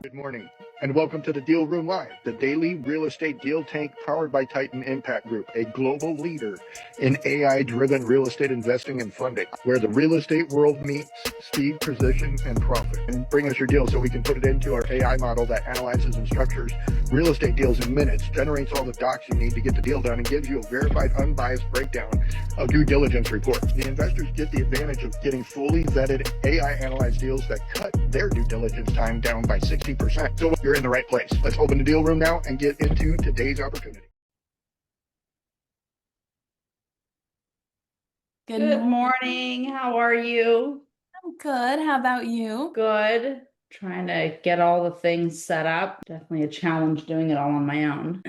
Good morning, and welcome to the Deal Room Live, the daily real estate deal tank powered by Titan Impact Group, a global leader in AI-driven real estate investing and funding, where the real estate world meets speed, precision, and profit. And bring us your deal so we can put it into our AI model that analyzes and structures real estate deals in minutes, generates all the docs you need to get the deal done, and gives you a verified, unbiased breakdown of due diligence report. The investors get the advantage of getting fully vetted AI-analyzed deals that cut their due diligence time down by 60%. So you're in the right place. Let's open the deal room now and get into today's opportunity. Good morning. How are you? I'm good. How about you? Good. Trying to get all the things set up. Definitely a challenge doing it all on my own.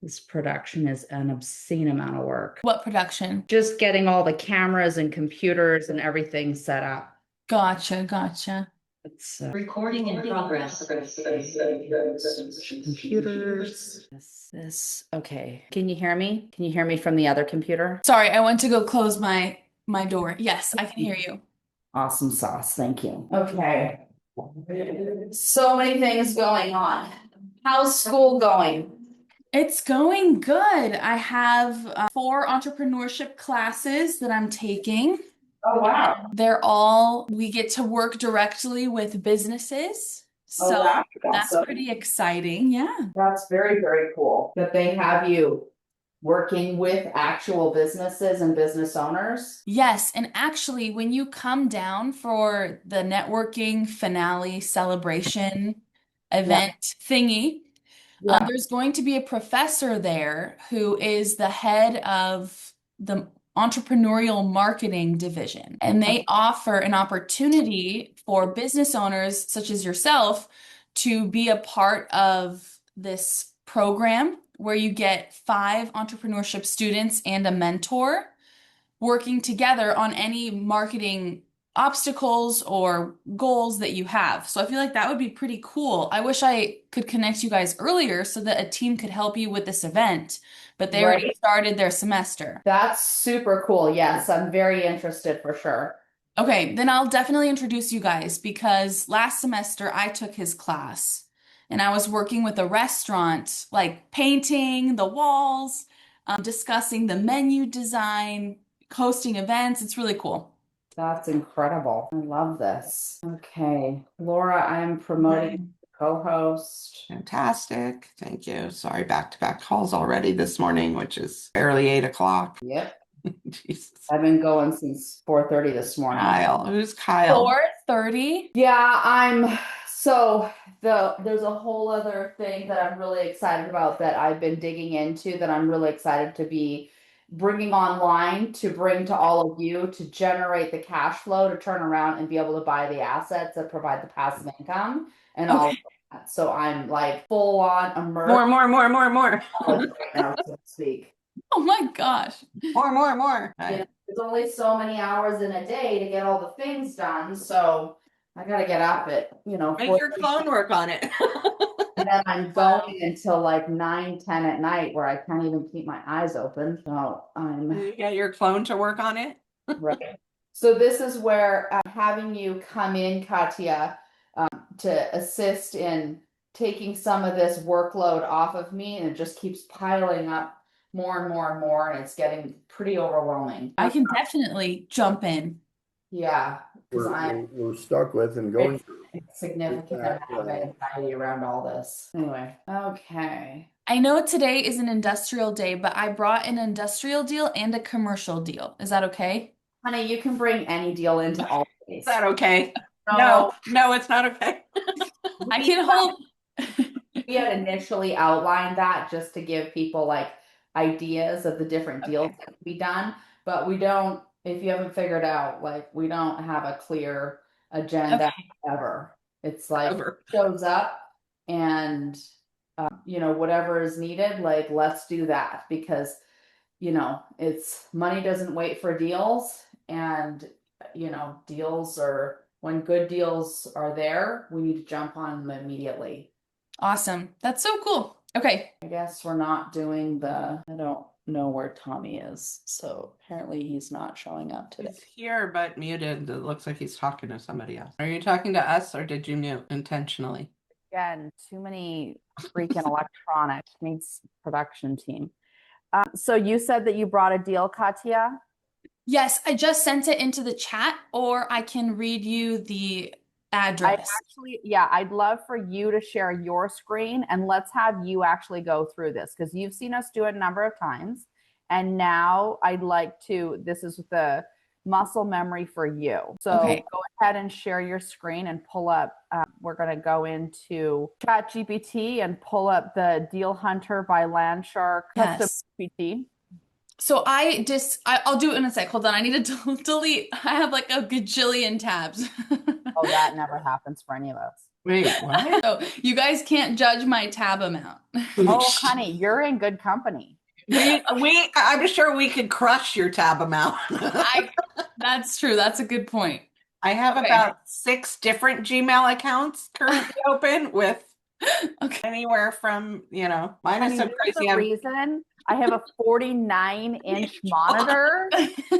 This production is an obscene amount of work. What production? Just getting all the cameras and computers and everything set up. Gotcha. It's Recording in progress. computers. Okay. Can you hear me? Can you hear me from the other computer? Sorry, I went to go close my door. Yes, I can hear you. Awesome sauce. Thank you. Okay. So many things going on. How's school going? It's going good. I have 4 entrepreneurship classes that I'm taking. Oh, wow. We get to work directly with businesses. Oh, So wow. that's Awesome. pretty exciting. Yeah. That's very, very cool that they have you working with actual businesses and business owners. Yes, and actually, when you come down for the networking finale celebration event thingy, Yeah. there's going to be a professor there who is the head of the entrepreneurial marketing division, and they offer an opportunity for business owners such as yourself to be a part of this program where you get 5 entrepreneurship students and a mentor working together on any marketing obstacles or goals that you have. So I feel like that would be pretty cool. I wish I could connect you guys earlier so that a team could help you with this event, but they already started their semester. That's super cool. Yes, I'm very interested for sure. Okay, then I'll definitely introduce you guys because last semester I took his class and I was working with a restaurant, like painting the walls, discussing the menu design, hosting events. It's really cool. That's incredible. I love this. Okay, Laura, I'm promoting co-host. Fantastic. Thank you. Sorry, back-to-back calls already this morning, which is barely 8 o'clock. Yep. Jesus. I've been going since 4:30 this morning. Kyle. Who's Kyle? 4:30? Yeah, there's a whole other thing that I'm really excited about that I've been digging into that I'm really excited to be bringing online to bring to all of you to generate the cash flow to turn around and be able to buy the assets that provide the passive income and all of that. So I'm like full on immersed More. right now, so to speak. Oh my gosh. More. Yeah, there's only so many hours in a day to get all the things done, so I gotta get up at, Make your clone work on it. and then I'm going until like 9-10 at night where I can't even keep my eyes open. So You get your clone to work on it? right. So this is where having you come in, Katya, to assist in taking some of this workload off of me, and it just keeps piling up more and more, and it's getting pretty overwhelming. I can definitely jump in. Yeah, because We're stuck with and going through. significant amount of anxiety around all this. Anyway, okay. I know today is an industrial day, but I brought an industrial deal and a commercial deal. Is that okay? Honey, you can bring any deal into all days. Is that okay? No, No, it's not okay. I can hold. we had initially outlined that just to give people like ideas of the different deals that can be done, but we don't, if you haven't figured out, like we don't have a clear agenda ever. It's like shows up and whatever is needed, like let's do that because it's money doesn't wait for deals, and deals are, when good deals are there, we need to jump on them immediately. Awesome. That's so cool. Okay. I guess we're not doing know where Tommy is. So apparently he's not showing up today. He's here, but muted. It looks like he's talking to somebody else. Are you talking to us or did you mute intentionally? Again, too many freaking electronics. Needs production team. So you said that you brought a deal, Katya? Yes, I just sent it into the chat, or I can read you the address. I'd love for you to share your screen and let's have you actually go through this because you've seen us do it a number of times. And now I'd like to, this is the muscle memory for you. So Okay. go ahead and share your screen and pull up, we're going to go into ChatGPT and pull up the Deal Hunter by LandShark Custom Yes. GPT. So I'll do it in a sec. Hold on. I need to delete. I have like a gajillion tabs. Oh, that never happens for any of us. Wait, what? So you guys can't judge my tab amount. Oh, honey, you're in good company. I'm sure we could crush your tab amount. That's true. That's a good point. I have about 6 different Gmail accounts currently open with anywhere from, mine is so crazy. The reason I have a 49-inch monitor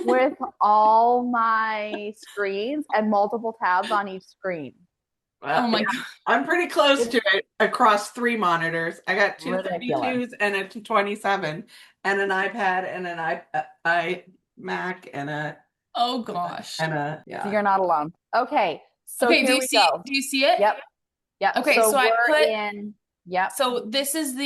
with all my screens and multiple tabs on each screen. Oh my God. I'm pretty close to it across 3 monitors. I got 2 32s and a 27 and an iPad and an iMac and a Oh gosh. So you're not alone. Okay. So okay, do you see it? Yep. Okay, so I put in. Yep. So this is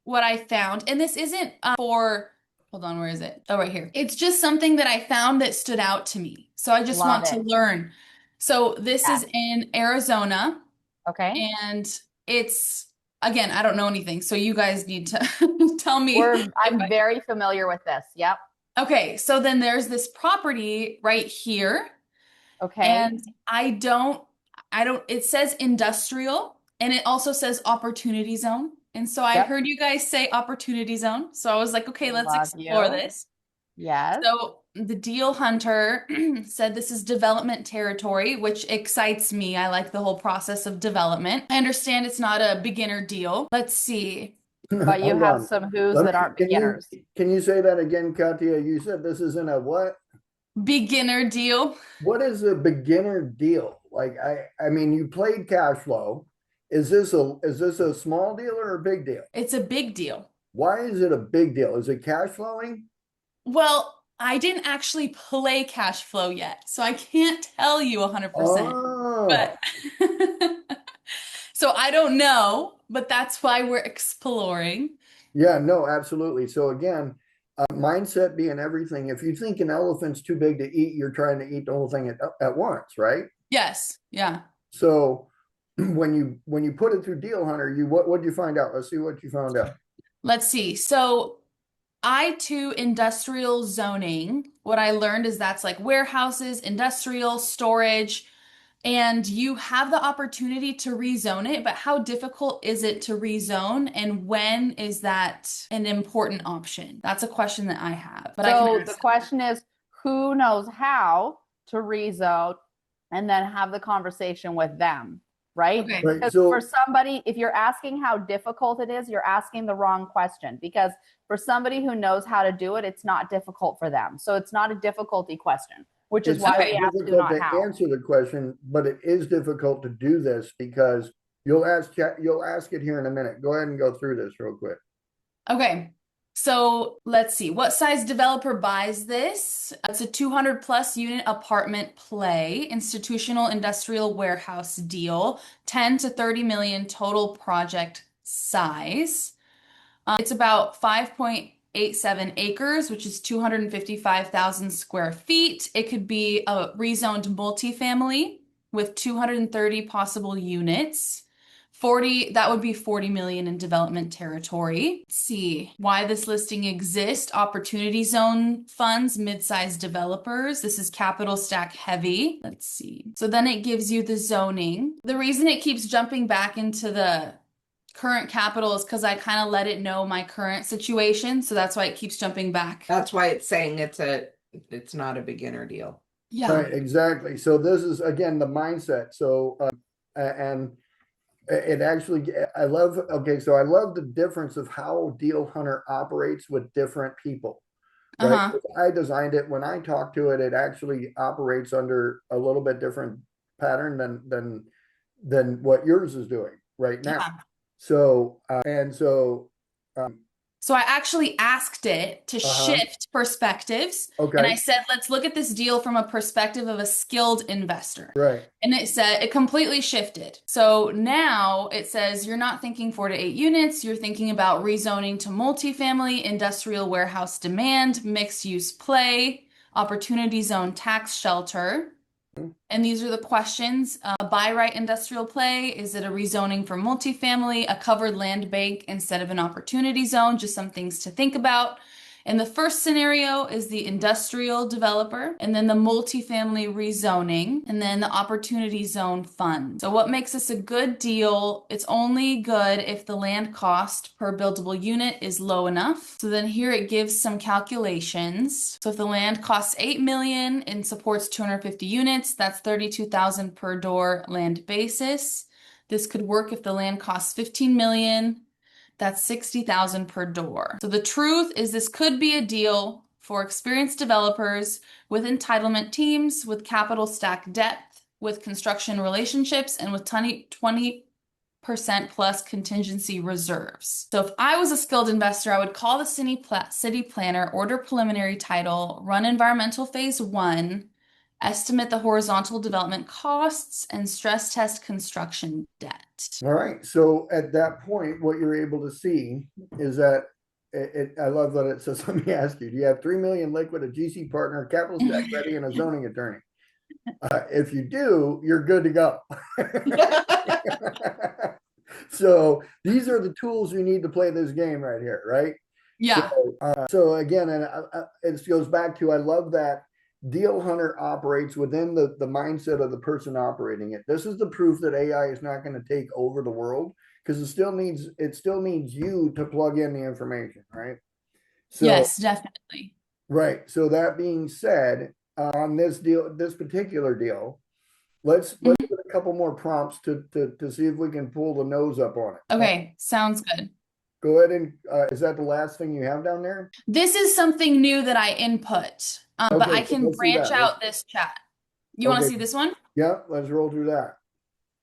what I found, and this isn't hold on, where is it? Oh, right here. It's just something that I found that stood out to me. So I just want to learn. So this is in Arizona. Okay. And it's, again, I don't know anything. So you guys need to tell me. I'm very familiar with this. Yep. Okay. So then there's this property right here. Okay. And it says industrial and it also says opportunity zone. And so I heard you guys say opportunity zone. So I was like, okay, let's explore this. Yes. So the Deal Hunter said this is development territory, which excites me. I like the whole process of development. I understand it's not a beginner deal. Let's see. But you have some who's that aren't beginners. Can you say that again, Katya? You said this isn't a what? Beginner deal. What is a beginner deal? Like I mean, you played cash flow. Is this a small deal or a big deal? It's a big deal. Why is it a big deal? Is it cash flowing? Well, I didn't actually play cash flow yet, so I can't tell you 100%. Oh. But so I don't know, but that's why we're exploring. Yeah, no, absolutely. So again, mindset being everything. If you think an elephant's too big to eat, you're trying to eat the whole thing at once, right? Yes. Yeah. So when you put it through Deal Hunter, what'd you find out? Let's see what you found out. Let's see. So I2 industrial zoning, what I learned is that's like warehouses, industrial storage, and you have the opportunity to rezone it, but how difficult is it to rezone and when is that an important option? That's a question that I have. But so the question is, who knows how to rezone and then have the conversation with them, right? Okay. Because for somebody, if you're asking how difficult it is, you're asking the wrong question because for somebody who knows how to do it, it's not difficult for them. So it's not a difficulty question, which is why we ask you not how. Answer the question, but it is difficult to do this because you'll ask it here in a minute. Go ahead and go through this real quick. Okay. So let's see. What size developer buys this? It's a 200 plus unit apartment play, institutional industrial warehouse deal, 10 to 30 million total project size. It's about 5.87 acres, which is 255,000 square feet. It could be a rezoned multifamily with 230 possible units. That would be 40 million in development territory. Let's see why this listing exists. Opportunity zone funds, mid-sized developers. This is capital stack heavy. Let's see. So then it gives you the zoning. The reason it keeps jumping back into the current capital is because I kind of let it know my current situation. So that's why it keeps jumping back. That's why it's saying it's not a beginner deal. Yeah. Right, exactly. So this is again the mindset. So and it actually, I love, okay, so I love the difference of how Deal Hunter operates with different people, right? Uh-huh. I designed it. When I talk to it, it actually operates under a little bit different pattern than what yours is doing right now. Yeah. So, and so, So I actually asked it to shift perspectives. And I okay, said, let's look at this deal from a perspective of a skilled investor. right, And it said it completely shifted. So now it says you're not thinking 4 to 8 units, you're thinking about rezoning to multifamily, industrial warehouse demand, mixed use play, opportunity zone tax shelter. And these are the questions. By right industrial play, is it a rezoning for multifamily, a covered land bank instead of an opportunity zone? Just some things to think about. And the first scenario is the industrial developer, and then the multifamily rezoning, and then the opportunity zone fund. So what makes this a good deal? It's only good if the land cost per buildable unit is low enough. So then here it gives some calculations. So if the land costs 8 million and supports 250 units, that's 32,000 per door land basis. This could work if the land costs 15 million. That's 60,000 per door. So the truth is this could be a deal for experienced developers with entitlement teams, with capital stack depth, with construction relationships, and with 20% plus contingency reserves. So if I was a skilled investor, I would call the city planner, order preliminary title, run environmental phase 1, estimate the horizontal development costs, and stress test construction debt. all right. So at that point, what you're able to see is that I love that it says, let me ask you, do you have 3 million liquid, a GC partner, capital stack ready, and a zoning attorney? If you do, you're good to go. So these are the tools you need to play this game right here, right? Yeah. So again, and it goes back to, I love that Deal Hunter operates within the mindset of the person operating it. This is the proof that AI is not going to take over the world, because it still needs you to plug in the information, right? So, yes, definitely. right. So that being said, on this particular deal, let's put a couple more prompts to see if we can pull the nose up on it. Okay, sounds good. Go ahead and is that the last thing you have down there? This is something new that I input, but Okay, I so can let's see branch that. out this chat. You want to see this one? Yeah, let's roll through that.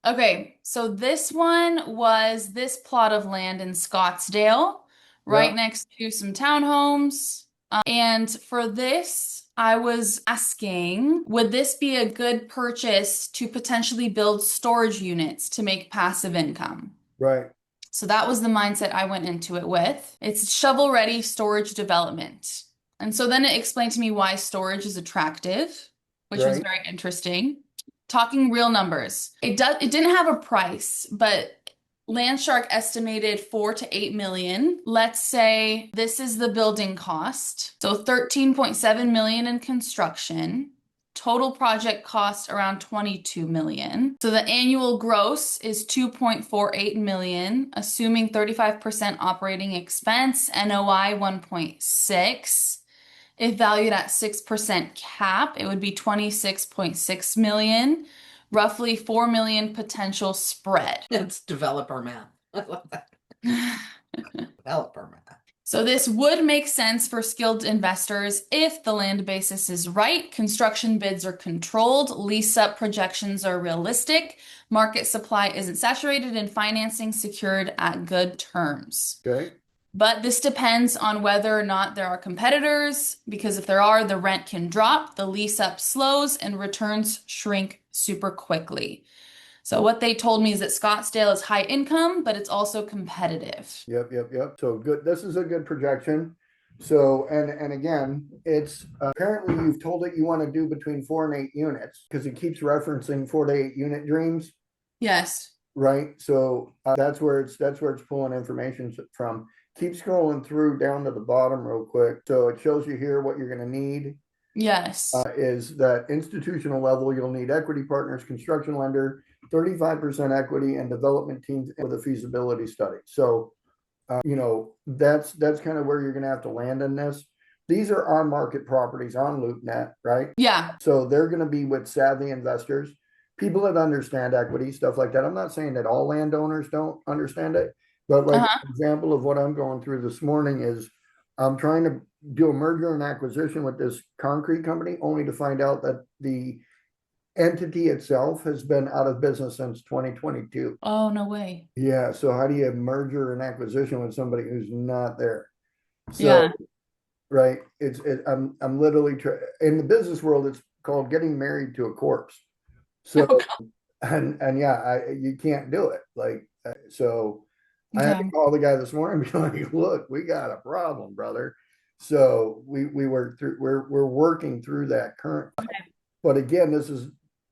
Okay, so this one was this plot of land in Scottsdale, right Yeah. next to some townhomes. And for this, I was asking, would this be a good purchase to potentially build storage units to make passive income? Right. So that was the mindset I went into it with. It's shovel-ready storage development. And so then it explained to me why storage is attractive, which was very interesting. Talking real numbers. It didn't have a price, but LandShark estimated 4 to 8 million. Let's say this is the building cost. So 13.7 million in construction. Total project cost around 22 million. So the annual gross is 2.48 million, assuming 35% operating expense, NOI 1.6. If valued at 6% cap, it would be 26.6 million, roughly 4 million potential spread. It's developer math. I love that. Developer math. So this would make sense for skilled investors if the land basis is right, construction bids are controlled, lease-up projections are realistic, market supply isn't saturated, and financing secured at good terms. Okay. But this depends on whether or not there are competitors, because if there are, the rent can drop, the lease-up slows, and returns shrink super quickly. So what they told me is that Scottsdale is high income, but it's also competitive. Yep. So good. This is a good projection. So, and again, it's apparently you've told it you want to do between 4 and 8 units, because it keeps referencing 4 to 8 unit dreams. Yes. Right. So that's where it's pulling information from. Keep scrolling through down to the bottom real quick. So it shows you here what you're going to need. Yes. Is that institutional level, you'll need equity partners, construction lender, 35% equity, and development teams with a feasibility study. So, that's kind of where you're going to have to land in this. These are on market properties on LoopNet, right? Yeah. So they're going to be with savvy investors. people that understand equity, stuff like that. I'm not saying that all landowners don't understand it, but like an example of what I'm going through this morning is I'm trying to do a merger and acquisition with this concrete company, only to find out that the entity itself has been out of business since 2022. Oh, no way. Yeah, so how do you merger an acquisition with somebody who's not there? So, Yeah. right, I'm literally in the business world, it's called getting married to a corpse. So, and yeah, you can't do it. Like, so I had to call the guy this morning and be like, look, we got a problem, brother. So we work through, we're working through that currently. But again, this is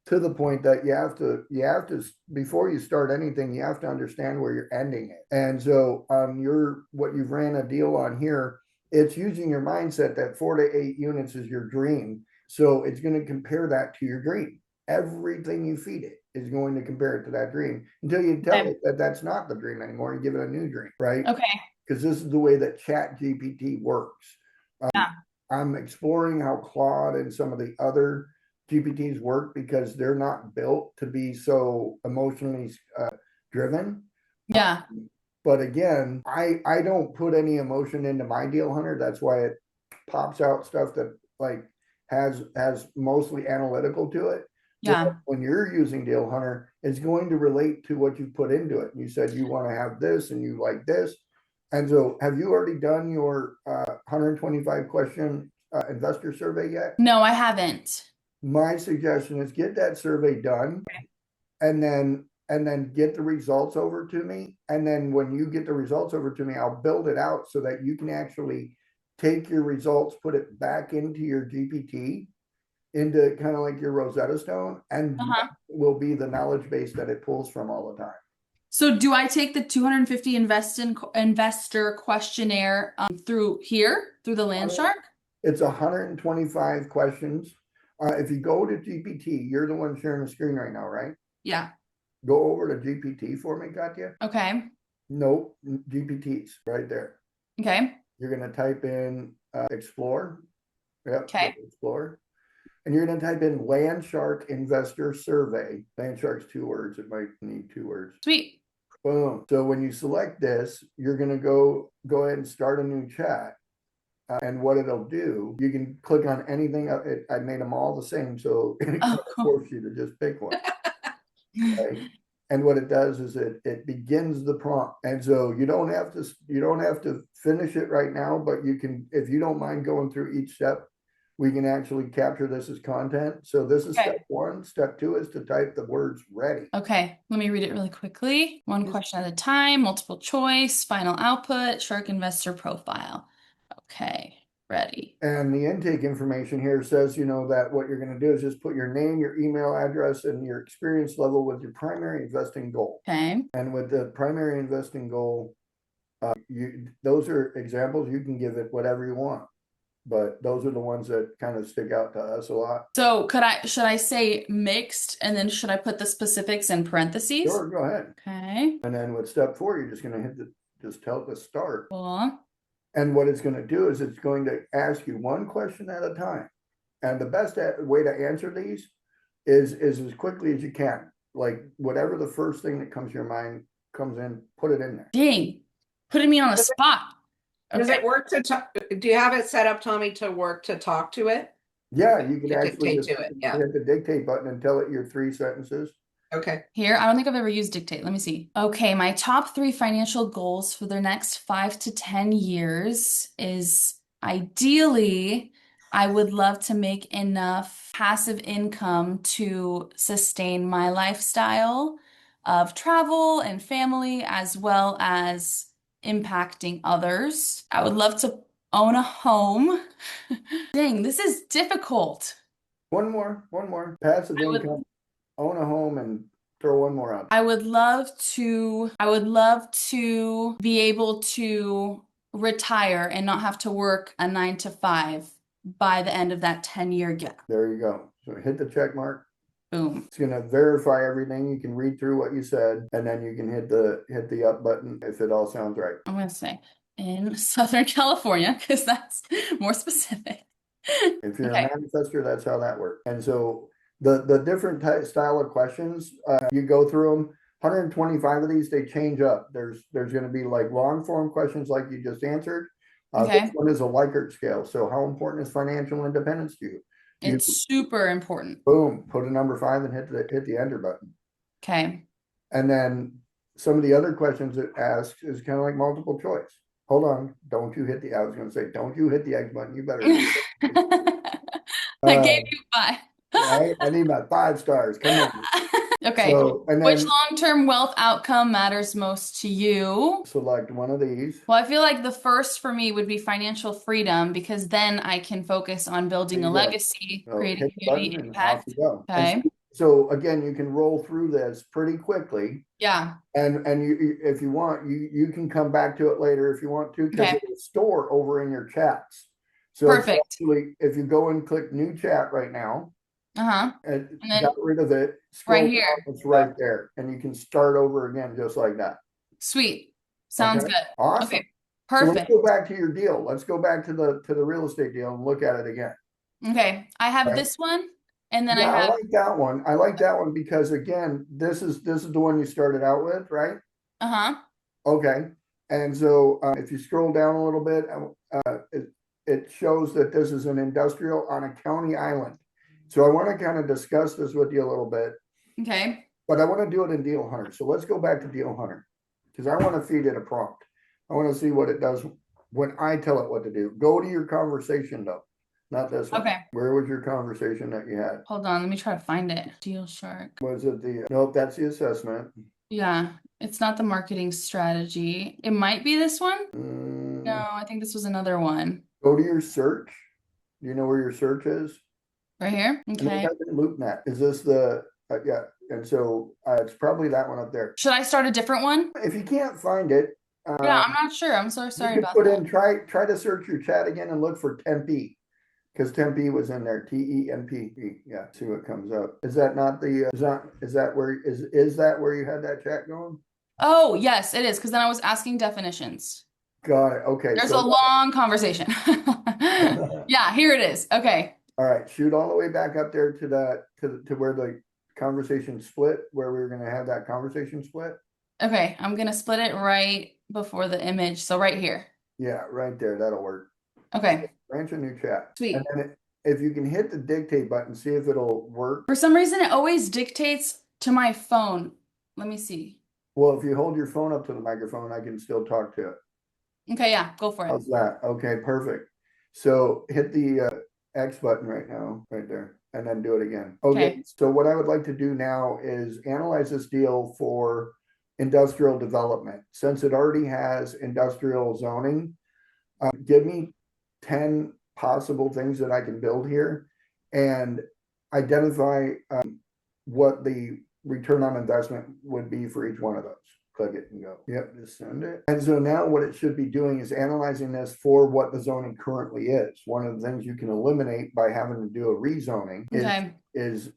to the point that you have to, before you start anything, you have to understand where you're ending it. And so on what you've ran a deal on here, it's using your mindset that 4 to 8 units is your dream. So it's going to compare that to your dream. Everything you feed it is going to compare it to that dream until you tell it that that's not the dream anymore and give it a new dream, right? Okay. Because this is the way that Chat GPT works. Yeah. I'm exploring how Claude and some of the other GPTs work because they're not built to be so emotionally driven. Yeah. But again, I don't put any emotion into my Deal Hunter. That's why it pops out stuff that like has mostly analytical to it. Yeah. Well, when you're using Deal Hunter, it's going to relate to what you put into it. You said you want to have this and you like this. And so have you already done your 125 question investor survey yet? No, I haven't. My suggestion is get that survey done and then get the results over to me. And then when you get the results over to me, I'll build it out so that you can actually take your results, put it back into your GPT, into kind of like your Rosetta Stone, and will be the knowledge base that it pulls from all the time. So do I take the 250 investor questionnaire through the LandShark? It's 125 questions. If you go to GPT, you're the one sharing the screen right now, right? Yeah. Go over to GPT for me, Katya. Okay. Nope, GPT's right there. Okay. You're going to type in Explore. Yep. Okay. Explore. And you're going to type in LandShark Investor Survey. LandShark's 2 words. It might need 2 words. Sweet. Boom. So when you select this, you're going to go ahead and start a new chat. And what it'll do, you can click on anything. I made them all the same, so it forces you to just pick one. Okay? And what it does is it begins the prompt, and so you don't have to finish it right now, but you can, if you don't mind going through each step, we can actually capture this as content. So this is step 1. Step 2 is to type the words ready. Okay, let me read it really quickly. One question at a time, multiple choice, final output, shark investor profile. Okay, ready. And the intake information here says, that what you're going to do is just put your name, your email address, and your experience level with your primary investing goal. Okay. And with the primary investing goal, those are examples. You can give it whatever you want, but those are the ones that kind of stick out to us a lot. So should I say mixed, and then should I put the specifics in parentheses? Sure, go ahead. Okay. And then with step 4, you're just going to just tell it to start. Cool. And what it's going to do is it's going to ask you one question at a time. And the best way to answer these is as quickly as you can. Like whatever the first thing that comes to your mind comes in, put it in there. Dang, putting me on the spot. Does it work do you have it set up, Tommy, to work to talk to it? Yeah, you can actually dictate to it. Yeah. Hit the dictate button and tell it your 3 sentences. Okay. Here, I don't think I've ever used dictate. Let me see. Okay, my top 3 financial goals for the next 5 to 10 years is ideally, I would love to make enough passive income to sustain my lifestyle of travel and family, as well as impacting others. I would love to own a home. Dang, this is difficult. One more. Passive income. Own a home, and throw one more out. I would love to be able to retire and not have to work a 9 to 5 by the end of that 10-year gap. There you go. So hit the check mark. Boom. It's going to verify everything. You can read through what you said, and then you can hit the up button if it all sounds right. I'm going to say in Southern California, because that's more specific. If you're a manifestor, that's how that works. And so The different style of questions, you go through them. 125 of these, they change up. There's going to be like long form questions like you just answered. Okay. This one is a Likert scale. So how important is financial independence to you? It's super important. Boom, put a number 5 and hit the enter button. Okay. And then some of the other questions it asks is kind of like multiple choice. Hold on, don't you hit I was going to say, don't you hit the X button. You better. I gave you 5. Right? I need my 5 stars. Come on. Okay. So, and then which long-term wealth outcome matters most to you? Select one of these. Well, I feel like the first for me would be financial freedom, because then I can focus on building a legacy, creating community impact. Okay. So again, you can roll through this pretty quickly. Yeah. And you, if you want, you can come back to it later if you want to, because Okay. it'll store over in your chats. So Perfect. actually, if you go and click new chat right now, and then got rid of it, scroll right here. down, it's right there, and you can start over again just like that. Sweet. Sounds Okay. good. Awesome. Okay. So Perfect. let's go back to your deal. Let's go back to the real estate deal and look at it again. Okay. I have Right. this one, and then Yeah, I have like that one. I like that one because again, this is the one you started out with, right? Okay. And so if you scroll down a little bit, it shows that this is an industrial on a county island. So I want to kind of discuss this with you a little bit. Okay. But I want to do it in Deal Hunter. So let's go back to Deal Hunter because I want to feed it a prompt. I want to see what it does when I tell it what to do. Go to your conversation though, not this one. Okay. Where was your conversation that you had? Hold on, let me try to find it. Deal Shark. Was it nope, that's the assessment. Yeah, it's not the marketing strategy. It might be this one. No, Mm, I think this was another one. Go to your search. Do you know where your search is? Right here? And then Okay. type in LoopNet. Is this the, yeah. And so it's probably that one up there. Should I start a different one? If you can't find it, Yeah, I'm not sure. I'm so sorry you could about put that. in, try to search your chat again and look for Tempe. Because Tempe was in there, TEMPE. Yeah, see what comes up. Is that not the, is that where you had that chat going? Oh, yes, it is. Because then I was asking definitions. Got it. Okay. There's a long conversation. Yeah, here it is. Okay. All right, shoot all the way back up there to where the conversation split, where we were going to have that conversation split. Okay, I'm gonna split it right before the image. So right here. Yeah, right there. That'll work. Okay. Branch a new chat. Sweet. And then if you can hit the dictate button, see if it'll work. For some reason, it always dictates to my phone. Let me see. Well, if you hold your phone up to the microphone, I can still talk to it. Okay, yeah, go for it. How's that? Okay, perfect. So hit the X button right now, right there, and then do it again. Okay, so what I would like to do now is analyze this deal for industrial development. Since it already has industrial zoning, give me 10 possible things that I can build here and identify what the return on investment would be for each one of those. Click it and go. Yep, just send it. And so now what it should be doing is analyzing this for what the zoning currently is. One of the things you can eliminate by having to do a rezoning is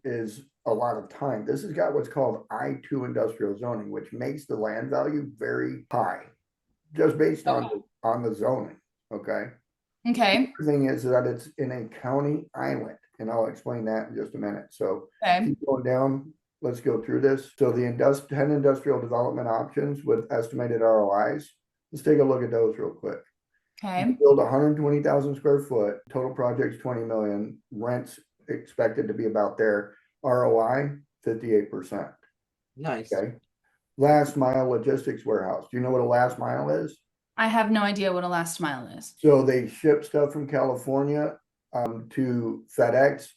a lot of time. This has got what's called I2 industrial zoning, which makes the land value very high, just based on the zoning. Okay. Okay. The thing is that it's in a county island, and I'll explain that in just a minute. So keep going down. Let's go through this. So the 10 industrial development options with estimated ROIs. Let's take a look at those real quick. Okay. Build 120,000 square foot. Total project's 20 million. Rents expected to be about there. ROI 58%. Nice. Okay. Last mile logistics warehouse. Do you know what a last mile is? I have no idea what a last mile is. So they ship stuff from California to FedEx.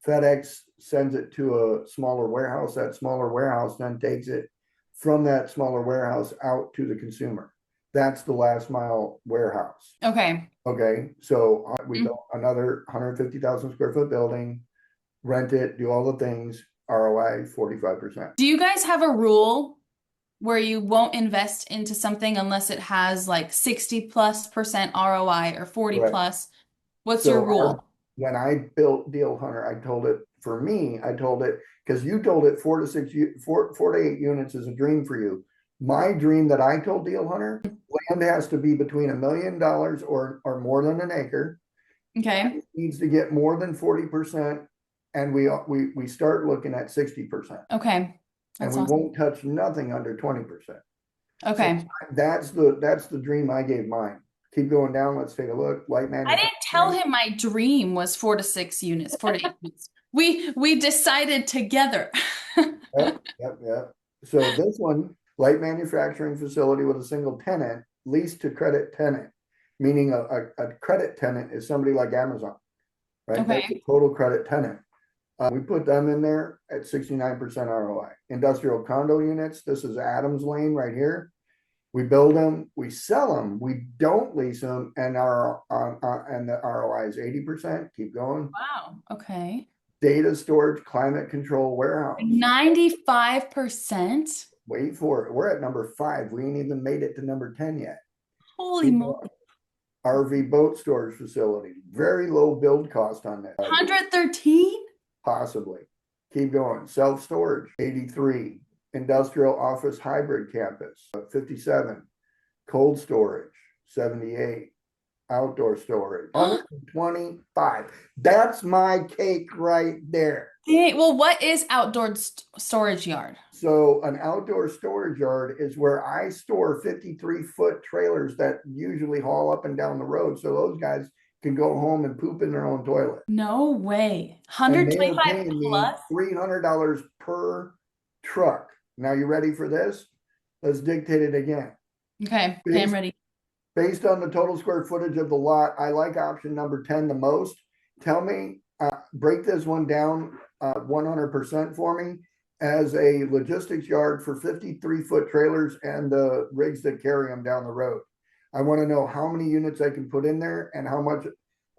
FedEx sends it to a smaller warehouse. That smaller warehouse then takes it from that smaller warehouse out to the consumer. That's the last mile warehouse. Okay. Okay. So we built another 150,000 square foot building, rent it, do all the things, ROI 45%. Do you guys have a rule where you won't invest into something unless it has like 60+% ROI or 40 plus? What's your rule? When I built Deal Hunter, I told it because you told it 4 to 8 units is a dream for you. My dream that I told Deal Hunter, land has to be between $1 million or more than an acre. Okay. It needs to get more than 40% and we start looking at 60%. Okay. And That's we awesome. won't touch nothing under 20%. Okay. So that's the dream I gave mine. Keep going down. Let's take a look. Light I manufacturing. didn't tell him my dream was 4 to 6 units, 4 to 8 units. We decided together. Yep. So this one, light manufacturing facility with a single tenant, lease to credit tenant, meaning a credit tenant is somebody like Amazon, right? Okay. That's a total credit tenant. We put them in there at 69% ROI. Industrial condo units, this is Adams Lane right here. We build them, we sell them, we don't lease them, and and the ROI is 80%. Keep going. Wow. Okay. Data storage, climate control warehouse. 95%. Wait for it. We're at number 5. We ain't even made it to number 10 yet. Holy moly. RV boat storage facility. Very low build cost on that. 113? Possibly. Keep going. Self-storage, 83. Industrial office hybrid campus, 57. Cold storage, 78. Outdoor storage, 125. That's my cake right there. Dang. Well, what is outdoor storage yard? So an outdoor storage yard is where I store 53-foot trailers that usually haul up and down the road. So those guys can go home and poop in their own toilet. No way. And they are 125 paying me plus? $300 per truck. Now you ready for this? Let's dictate it again. Okay, I'm ready. Based on the total square footage of the lot, I like option number 10 the most. Tell me, break this one down 100% for me as a logistics yard for 53-foot trailers and the rigs that carry them down the road. I want to know how many units I can put in there and how much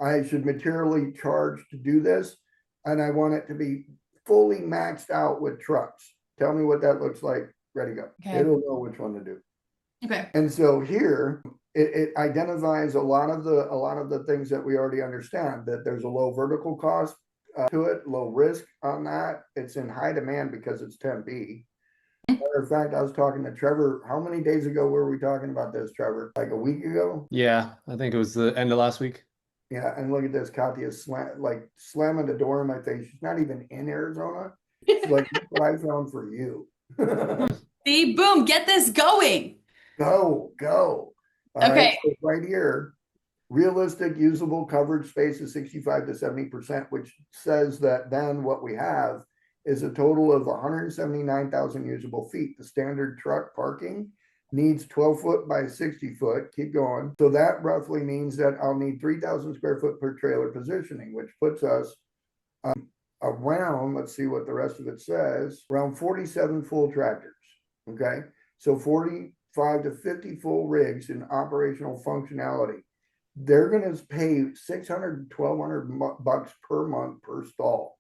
I should materially charge to do this. And I want it to be fully maxed out with trucks. Tell me what that looks like. Ready, go. Okay. It'll know which one to do. Okay. And so here it identifies a lot of the things that we already understand, that there's a low vertical cost to it, low risk on that. It's in high demand because it's Tempe. Matter of fact, I was talking to Trevor. How many days ago were we talking about this, Trevor? Like a week ago? Yeah, I think it was the end of last week. Yeah, and look at this. Katya slamming the door in my face. She's not even in Arizona. She's like, "Look what I found for you." See, boom, get this going. Go. All Okay. right, so right here, realistic usable coverage space is 65 to 70%, which says that then what we have is a total of 179,000 usable feet. The standard truck parking needs 12 foot by 60 foot. Keep going. So that roughly means that I'll need 3,000 square foot per trailer positioning, which puts us around, let's see what the rest of it says, around 47 full tractors. Okay. So 45 to 50 full rigs in operational functionality. They're going to pay $600, $1,200 per month per stall.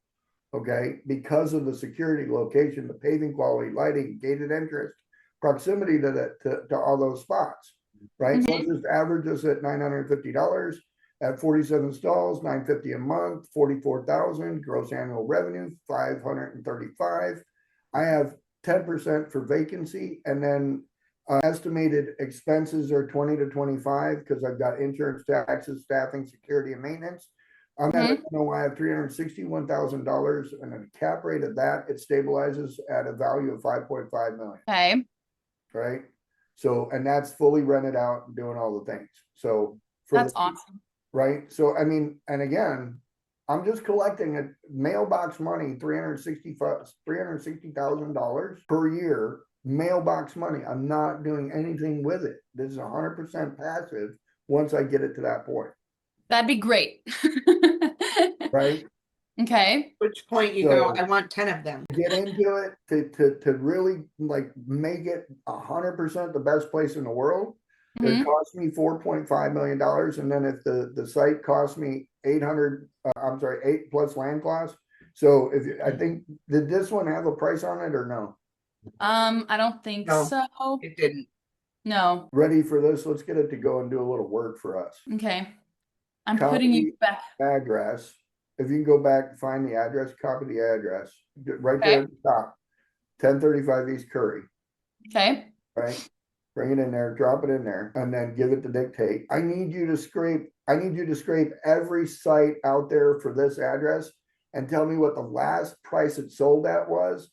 Okay. Because of the security, location, the paving quality, lighting, gated entrance, proximity to all those spots. Right. So let's just average this at $950 at 47 stalls, $950 a month, 44,000 gross annual revenue, 535. I have 10% for vacancy, and then estimated expenses are 20 to 25 because I've got insurance, taxes, staffing, security, and maintenance. I'm at I have $361,000, and a cap rate of that, it stabilizes at a value of 5.5 million. Okay. Right. So, and that's fully rented out and doing all the things. So that's awesome. Right. So, I mean, and again, I'm just collecting a mailbox money, $360,000 per year, mailbox money. I'm not doing anything with it. This is 100% passive once I get it to that point. That'd be great. Right. Okay. Which point you go, I want 10 of them. Get into it to really like make it 100% the best place in the world. It cost me $4.5 million. And then if the site cost me 8 plus land costs. So I think, did this one have a price on it or no? I don't think so. It didn't. No. Ready for this? Let's get it to go and do a little work for us. Okay. I'm putting you back. Address. If you can go back, find the address, copy the address. Right there at the top. 1035 East Curry. Okay. Right. Bring it in there, drop it in there, and then give it to dictate. I need you to scrape every site out there for this address and tell me what the last price it sold at was,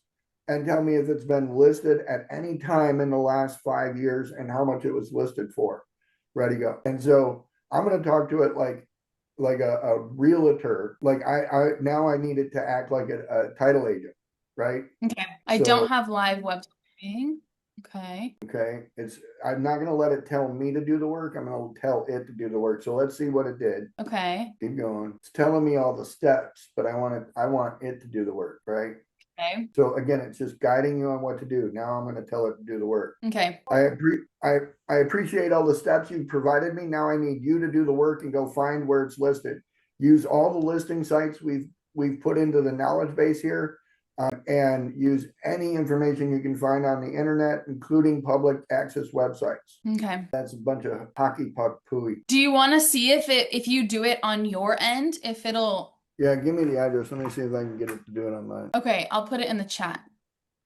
and tell me if it's been listed at any time in the last 5 years and how much it was listed for. Ready, go. And so I'm going to talk to it like a realtor. Like I now I need it to act like a title agent, right? Okay. I So- don't have live web streaming. Okay. Okay, I'm not gonna let it tell me to do the work. I'm gonna tell it to do the work. So let's see what it did. Okay. Keep going. It's telling me all the steps, but I want it to do the work, right? Okay. So again, it's just guiding you on what to do. Now I'm gonna tell it to do the work. Okay. I appreciate all the steps you've provided me. Now I need you to do the work and go find where it's listed. Use all the listing sites we've put into the knowledge base here. And use any information you can find on the internet, including public access websites. Okay. That's a bunch of hockey puck pooey. Do you want to see if you do it on your end, if it'll? Yeah, give me the address. Let me see if I can get it to do it on mine. Okay, I'll put it in the chat.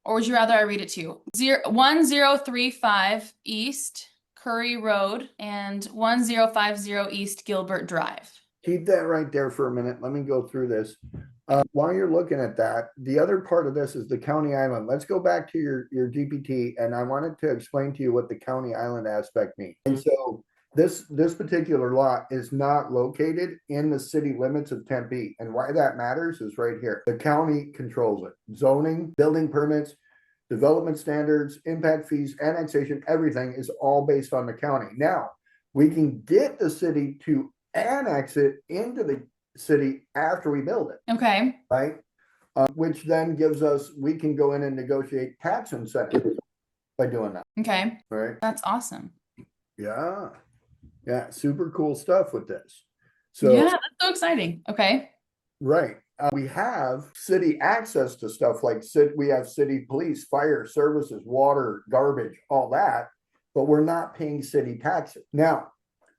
Or would you rather I read it to you? 1035 East Curry Road and 1050 East Gilbert Drive. Keep that right there for a minute. Let me go through this. While you're looking at that, the other part of this is the county island. Let's go back to your GPT, and I wanted to explain to you what the county island aspect means. And so this particular lot is not located in the city limits of Tempe, and why that matters is right here. The county controls it. Zoning, building permits, development standards, impact fees, annexation, everything is all based on the county. Now, we can get the city to annex it into the city after we build it, Okay. right? Which then we can go in and negotiate tax incentives by doing that, Okay. right? That's awesome. Yeah. Yeah. Super cool stuff with this. So, Yeah, that's so exciting. Okay. right. We have city access to stuff like we have city police, fire services, water, garbage, all that, but we're not paying city taxes. Now,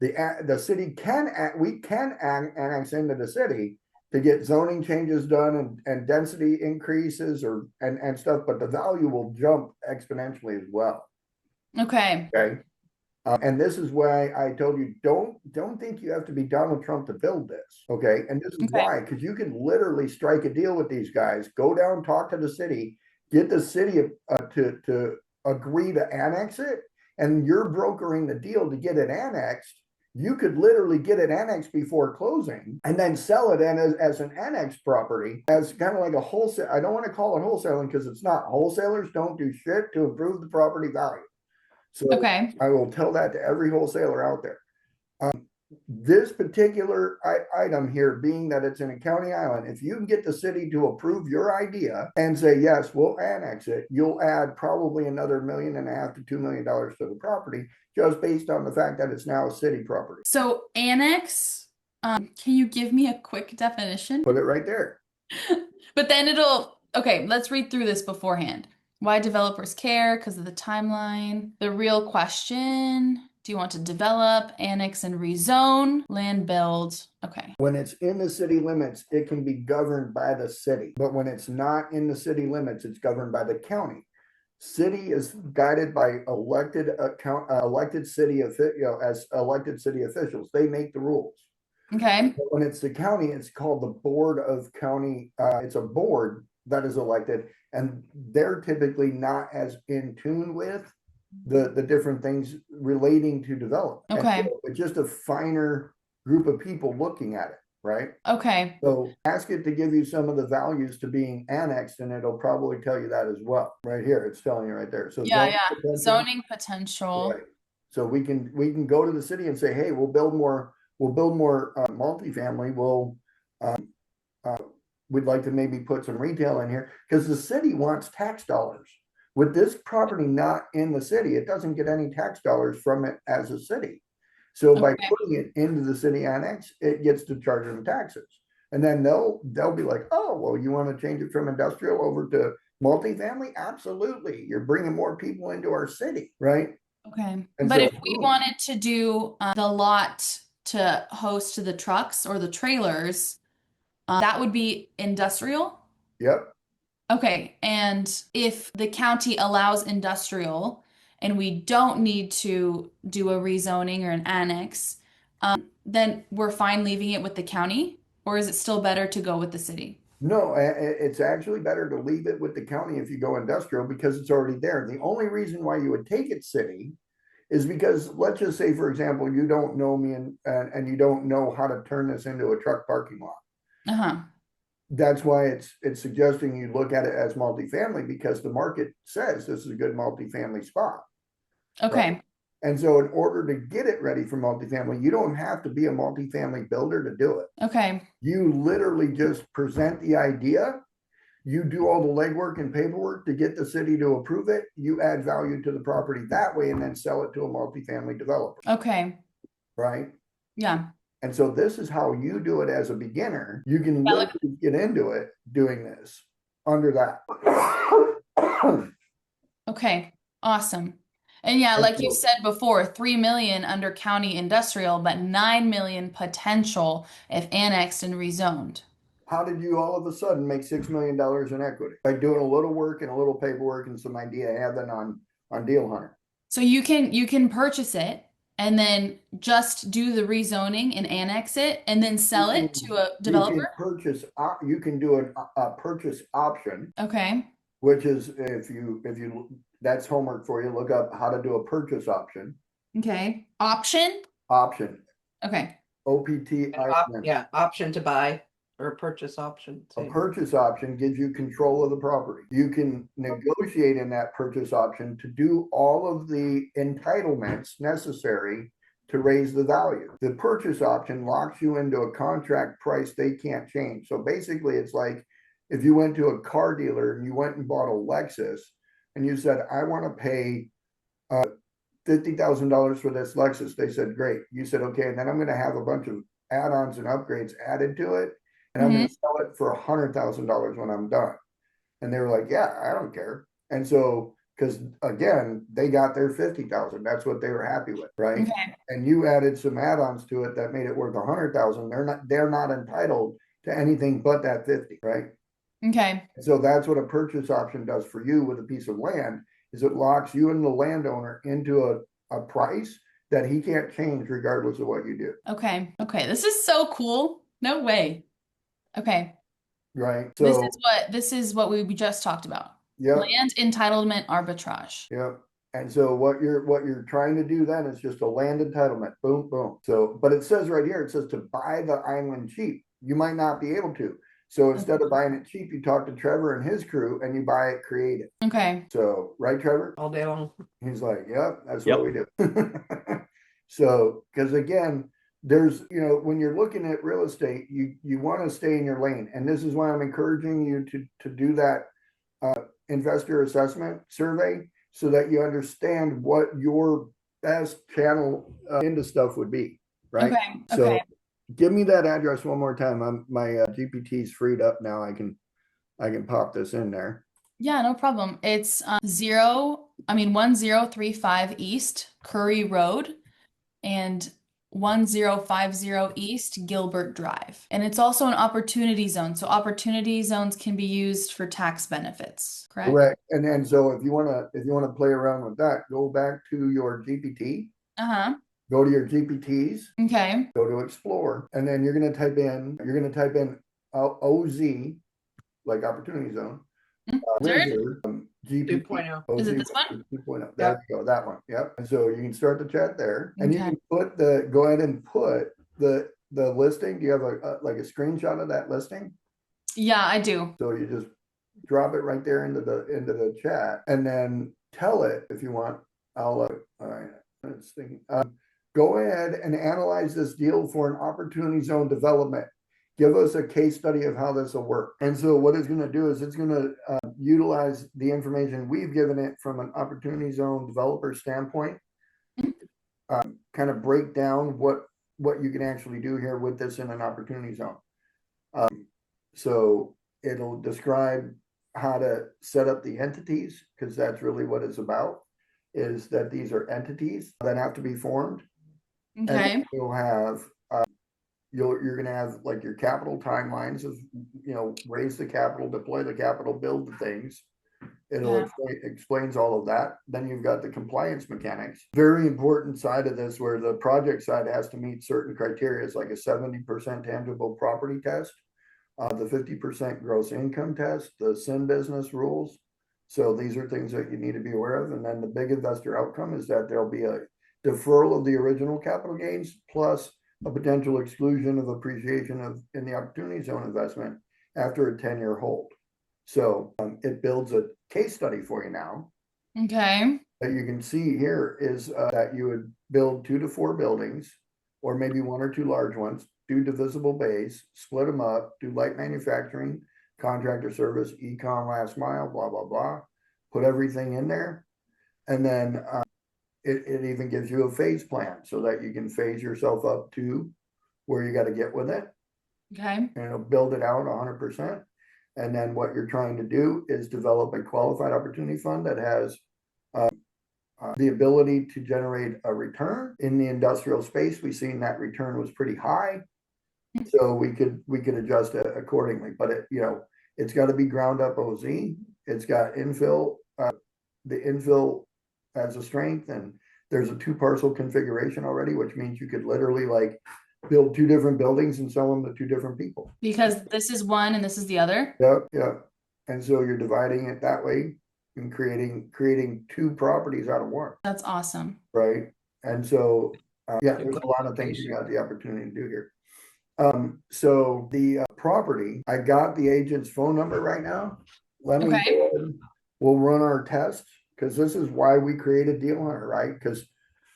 the city can annex into the city to get zoning changes done and density increases and stuff, but the value will jump exponentially as well. Okay. Okay. And this is why I told you don't think you have to be Donald Trump to build this. Okay. And this is why, because you can literally strike a deal with these guys, go down, talk to the city, get the city to agree to annex it, and you're brokering the deal to get it annexed. You could literally get it annexed before closing and then sell it as an annexed property, as kind of like a wholesale. I don't want to call it wholesaling because it's not. Wholesalers don't do shit to improve the property value. So I will tell that to every wholesaler out there. This particular item here, being that it's in a county island, if you can get the city to approve your idea and say, yes, we'll annex it, you'll add probably another $1.5 million to $2 million to the property, just based on the fact that it's now a city property. So annex, can you give me a quick definition? Put it right there. But then okay, let's read through this beforehand. Why developers care, because of the timeline. The real question, do you want to develop, annex, and rezone, land build? Okay. When it's in the city limits, it can be governed by the city. But when it's not in the city limits, it's governed by the county. City is guided by elected city officials. They make the rules. Okay. But when it's the county, it's called the Board of County. It's a board that is elected, and they're typically not as in tune with the different things relating to development. Okay. So it's just a finer group of people looking at it, right? Okay. So ask it to give you some of the values to being annexed, and it'll probably tell you that as well. Right here, it's telling you right there. So zoning potential. Right. So we can go to the city and say, hey, we'll build more multifamily. We'd like to maybe put some retail in here because the city wants tax dollars. With this property not in the city, it doesn't get any tax dollars from it as a city. So by putting it into the city annex, it gets to charge them taxes. And then they'll be like, oh, well, you want to change it from industrial over to multifamily? Absolutely. You're bringing more people into our city, right? Okay. And but so, if we wanted to do the lot to host the trucks or the trailers, that would be industrial? Yep. Okay. And if the county allows industrial and we don't need to do a rezoning or an annex, then we're fine leaving it with the county, or is it still better to go with the city? No, it's actually better to leave it with the county if you go industrial because it's already there. The only reason why you would take it city is because let's just say, for example, you don't know me and you don't know how to turn this into a truck parking lot. Uh-huh. That's why it's suggesting you look at it as multifamily because the market says this is a good multifamily spot. Okay. Right? And so in order to get it ready for multifamily, you don't have to be a multifamily builder to do it. Okay. You literally just present the idea. You do all the legwork and paperwork to get the city to approve it. You add value to the property that way and then sell it to a multifamily developer. Okay. Right? Yeah. And so this is how you do it as a beginner. You can literally get into it doing this under that. Okay. Awesome. And yeah, like you said before, 3 million under county industrial, but 9 million potential if annexed and rezoned. How did you all of a sudden make $6 million in equity? By doing a little work and a little paperwork and some idea having on Deal Hunter. So you can purchase it and then just do the rezoning and annex it and then sell it to a developer. You can do a purchase option. Okay. Which is if you that's homework for you. Look up how to do a purchase option. Okay. Option. Okay. OPTION. Yeah, option to buy or purchase option. A purchase option gives you control of the property. You can negotiate in that purchase option to do all of the entitlements necessary to raise the value. The purchase option locks you into a contract price they can't change. So basically it's like if you went to a car dealer and you went and bought a Lexus and you said, I want to pay $50,000 for this Lexus. They said, great. You said, okay. And then I'm going to have a bunch of add-ons and upgrades added to it. And I'm going to sell it for $100,000 when I'm done. And they were like, yeah, I don't care. And so, because again, they got their 50,000. That's what they were happy with, right? Okay. And you added some add-ons to it that made it worth 100,000. They're not entitled to anything but that 50, right? Okay. So that's what a purchase option does for you with a piece of land, is it locks you and the landowner into a price that he can't change regardless of what you do. Okay. Okay. This is so cool. No way. Okay. Right. So this is what we just talked about. Yep. Land entitlement arbitrage. Yep. And so what you're trying to do then is just a land entitlement. Boom, boom. So, but it says right here, it says to buy the island cheap. You might not be able to. So instead of buying it cheap, you talk to Trevor and his crew and you buy it creative. Okay. So, right, Trevor? All day long. He's like, yep, that's what we do. So, because again, there's, when you're looking at real estate, you want to stay in your lane. And this is why I'm encouraging you to do that investor assessment survey so that you understand what your best channel into stuff would be, right? Okay. So, Okay. give me that address one more time. My GPT's freed up now. I can pop this in there. Yeah, no problem. It's 1035 East Curry Road and 1050 East Gilbert Drive. And it's also an opportunity zone. So opportunity zones can be used for tax benefits, correct? Correct. And so if you wanna play around with that, go back to your GPT. Uh-huh. Go to your GPTs. Okay. Go to explore, and then you're gonna type in OZ, like opportunity zone. Wizard, GPT 2.0. Is it this one? 2.0. There you go, that one. Yep. And so you can start the chat there, and you Okay. can go ahead and put the listing. Do you have a screenshot of that listing? Yeah, I do. So you just drop it right there into the chat, and then tell it if you want. All right. Let's think. Go ahead and analyze this deal for an opportunity zone development. Give us a case study of how this will work. And so what it's going to do is it's going to utilize the information we've given it from an opportunity zone developer standpoint, kind of break down what you can actually do here with this in an opportunity zone. So it'll describe how to set up the entities, because that's really what it's about, is that these are entities that have to be formed. Okay. And you'll have you're going to have like your capital timelines of raise the capital, deploy the capital, build the things. It'll explains all of that. Then you've got the compliance mechanics. Very important side of this, where the project side has to meet certain criteria, like a 70% tangible property test, the 50% gross income test, the sin business rules. So these are things that you need to be aware of. And then the big investor outcome is that there'll be a deferral of the original capital gains plus a potential exclusion of appreciation in the opportunity zone investment after a 10-year hold. So it builds a case study for you now. Okay. That you can see here is that you would build 2 to 4 buildings, or maybe 1 or 2 large ones, do divisible bays, split them up, do light manufacturing, contractor service, e-com, last mile, blah, blah, blah. Put everything in there. And then it even gives you a phase plan so that you can phase yourself up to where you got to get with it. Okay. And it'll build it out 100%. And then what you're trying to do is develop a qualified opportunity fund that has the ability to generate a return in the industrial space. We've seen that return was pretty high, so we could adjust it accordingly. But it's got to be ground up OZ. It's got infill. The infill has a strength, and there's a 2 parcel configuration already, which means you could literally like build 2 different buildings and sell them to 2 different people. Because this is one and this is the other. Yeah. And so you're dividing it that way and creating 2 properties out of 1. That's awesome. Right. And so, there's a lot of things you got the opportunity to do here. So the property, I got the agent's phone number right now. Let me, we'll run our test, because this is why we created Deal Hunter, right? Because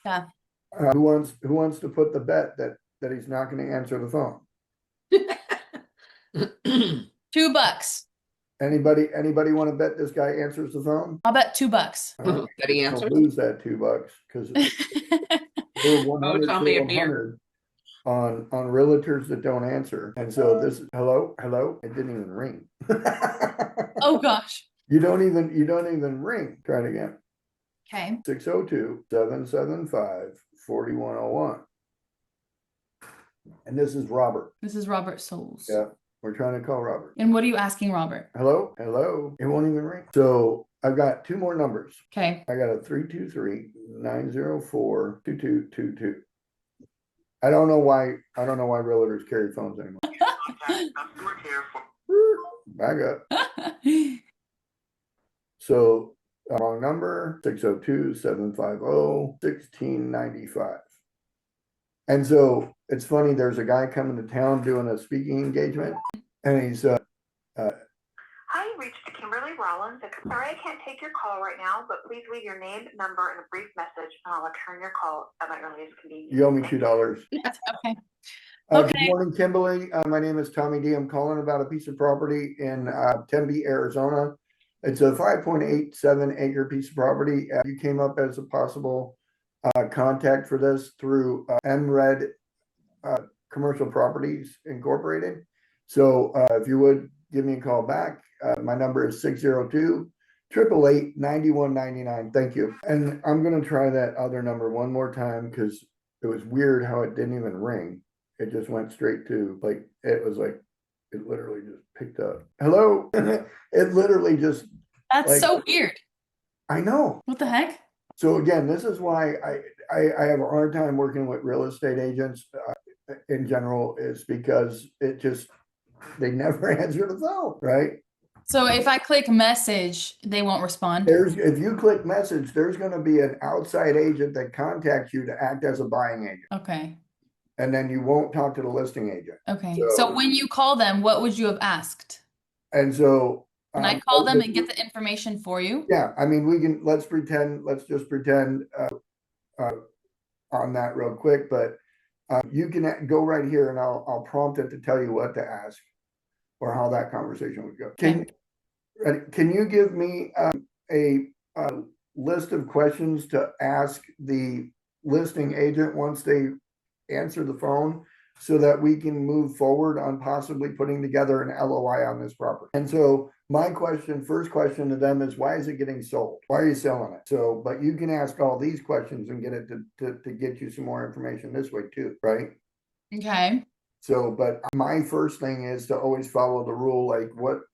who wants to put the bet that he's not going to answer the phone? $2. Anybody want to bet this guy answers the phone? I'll bet $2. That he answers. Lose that $2 because we're 100 tell me a beer. on realtors that don't answer. And so this is hello. It didn't even ring. Oh gosh. You don't even ring. Try it again. Okay. 602-775-4101. And this is Robert. This is Robert Souls. Yeah. We're trying to call Robert. And what are you asking Robert? Hello. It won't even ring. So I've got 2 more numbers. Okay. I got a 323-904-2222. I don't know why realtors carry phones anymore. Back up. So wrong number, 602-750-1695. And so it's funny, there's a guy coming to town doing a speaking engagement, and he's Hi, you reached Kimberly Rollins. Sorry I can't take your call right now, but please leave your name, number, and a brief message, and I'll return your call at my earliest convenience. You owe me $2. Okay. Good morning, Kimberly. My name is Tommy D. I'm calling about a piece of property in Tempe, Arizona. It's a 5.87 acre piece of property. You came up as a possible contact for this through MRED Commercial Properties Incorporated. So if you would give me a call back, my number is 602-888-9199. Thank you. And I'm going to try that other number one more time because it was weird how it didn't even ring. It just went straight to it literally just picked up. Hello. It literally just. That's so weird. I know. What the heck? So again, this is why I have a hard time working with real estate agents in general, is because they never answer the phone, right? So if I click message, they won't respond. If you click message, there's going to be an outside agent that contacts you to act as a buying agent. Okay. And then you won't talk to the listing agent. Okay. So when you call them, what would you have asked? And so can I call them and get the information for you? Yeah, I mean, let's just pretend on that real quick, but you can go right here and I'll prompt it to tell you what to ask or how that conversation would go. Can you give me a list of questions to ask the listing agent once they answer the phone, so that we can move forward on possibly putting together an LOI on this property? And so my first question to them is, why is it getting sold? Why are you selling it? So, but you can ask all these questions and get it to get you some more information this way too, right? Okay. So, but my first thing is to always follow the rule,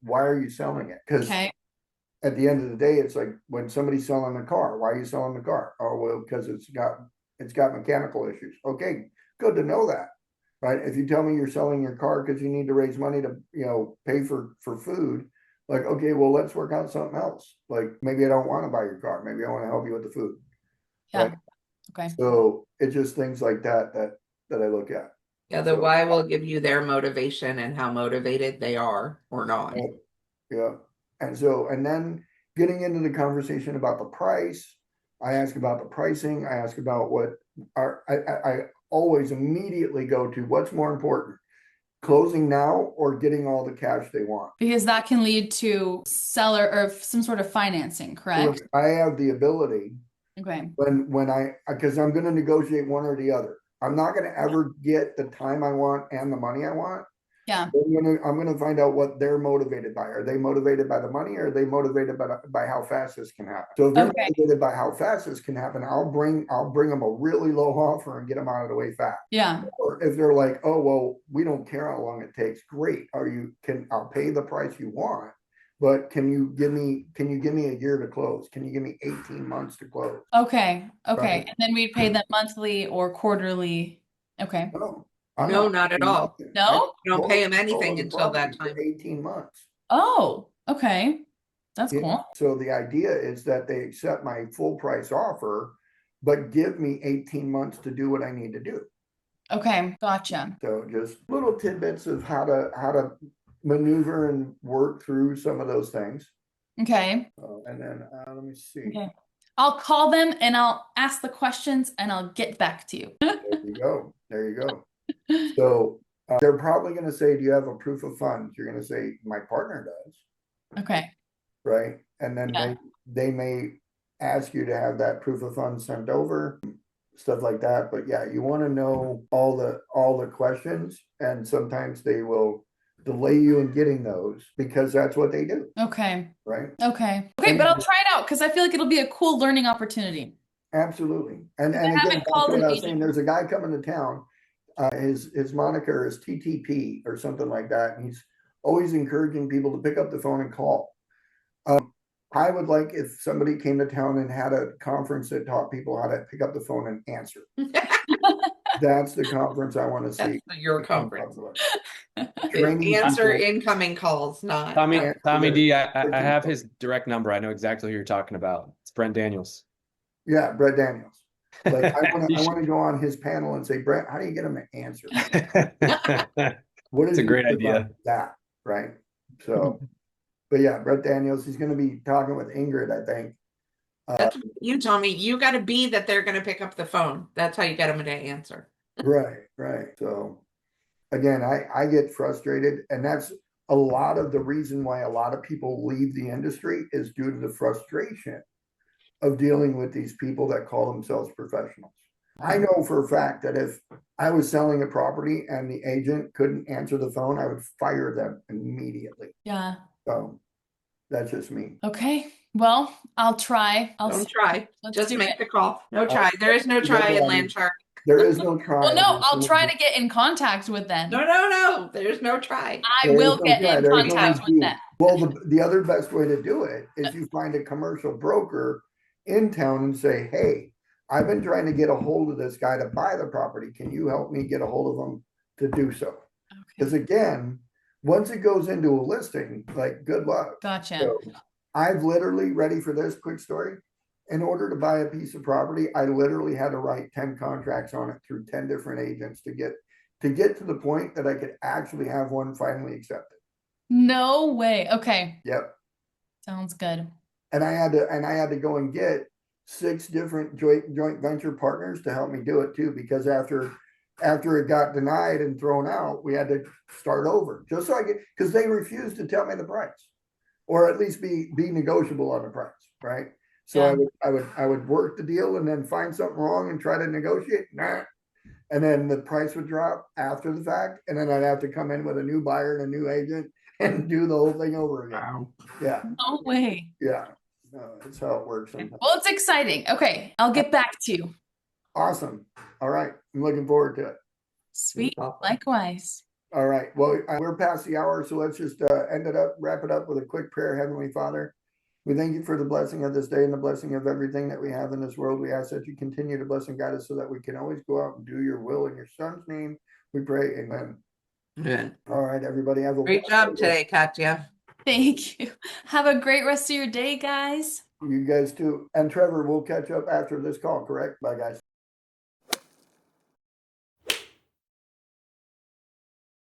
why are you selling it? Because at the end of the day, it's like when somebody's selling a car, why are you selling the car? Oh, well, because it's got mechanical issues. Okay, good to know that. right? If you tell me you're selling your car because you need to raise money to, pay for food, like, okay, well, let's work out something else. Like maybe I don't want to buy your car. Maybe I want to help you with the food. Yeah. Right? Okay. So it's just things like that I look at. Yeah, the why will give you their motivation and how motivated they are or not. Yeah. And then getting into the conversation about the price, I ask about the pricing. I ask about I always immediately go to what's more important, closing now or getting all the cash they want. Because that can lead to seller or some sort of financing, correct? Look, I have the ability Okay. because I'm going to negotiate one or the other. I'm not going to ever get the time I want and the money I want. Yeah. I'm gonna find out what they're motivated by. Are they motivated by the money, or are they motivated by how fast this can happen? So if they're motivated by how fast this can happen, I'll bring them a really low offer and get them out of the way fast. Yeah. Or if they're like, oh well, we don't care how long it takes, great. I'll pay the price you want, but can you give me a year to close? Can you give me 18 months to close? Okay. Right. And then we'd pay them monthly or quarterly. Okay. No, not at all. No? You don't pay them anything until that time. 18 months. Oh, okay. That's cool. So the idea is that they accept my full price offer, but give me 18 months to do what I need to do. Okay, gotcha. So just little tidbits of how to maneuver and work through some of those things. Okay. And then let me see. Okay. I'll call them and I'll ask the questions and I'll get back to you. There you go. There you go. So they're probably going to say, do you have a proof of funds? You're going to say, my partner does. Okay. Right. And then they may ask you to have that proof of funds sent over, stuff like that. But yeah, you want to know all the questions, and sometimes they will delay you in getting those because that's what they do. Okay. Right. Okay. But I'll try it out because I feel like it'll be a cool learning opportunity. Absolutely. And I again, haven't called an agent. there's a guy coming to town. His moniker is TTP or something like that. And he's always encouraging people to pick up the phone and call. I would like if somebody came to town and had a conference that taught people how to pick up the phone and answer. That's the conference I want to see. That's your conference. Training Answer people. incoming calls, not Tommy D, I have his direct number. I know exactly who you're talking about. It's Brent Daniels. Yeah, Brent Daniels. Like I want to go on his panel and say, Brent, how do you get him to answer? What is It's a great idea. That right? So, but yeah, Brent Daniels. He's going to be talking with Ingrid, I think. That's you, Tommy. You got to be that they're going to pick up the phone. That's how you get them to answer. Right. So, again, I get frustrated, and that's a lot of the reason why a lot of people leave the industry is due to the frustration of dealing with these people that call themselves professionals. I know for a fact that if I was selling a property and the agent couldn't answer the phone, I would fire them immediately. Yeah. So that's just me. Okay. Well, I'll try. Don't try. Just make the call. No Oh, try. There is no try in LandShark. There is no try. Well, no, I'll try to get in contact with them. No. There's no try. I will get in contact with them. Well, the other best way to do it is you find a commercial broker in town and say, hey, I've been trying to get a hold of this guy to buy the property. Can you help me get a hold of him to do so? Because again, once it goes into a listing, like good luck. Gotcha. So I've literally, ready for this quick story, in order to buy a piece of property, I literally had to write 10 contracts on it through 10 different agents to get to the point that I could actually have one finally accepted. No way. Okay. Yep. Sounds good. And I had to go and get 6 different joint venture partners to help me do it too, because after it got denied and thrown out, we had to start over just so because they refused to tell me the price, or at least be negotiable on the price, right? So yeah. I would work the deal and then find something wrong and try to negotiate. And then the price would drop after the fact, and then I'd have to come in with a new buyer and a new agent and do the whole thing over again. Wow. Yeah. No way. Yeah. That's how it works sometimes. Well, it's exciting. Okay, I'll get back to you. Awesome. All right. I'm looking forward to it. Sweet. Likewise. All right. Well, we're past the hour, so let's just wrap it up with a quick prayer. Heavenly Father, we thank you for the blessing of this day and the blessing of everything that we have in this world. We ask that you continue to bless and guide us so that we can always go out and do your will. In your Son's name, We pray, amen. Good. All right, everybody have a Great job today, Katya. Thank you. Have a great rest of your day, guys. You guys too. And Trevor, we'll catch up after this call, correct? Bye, guys.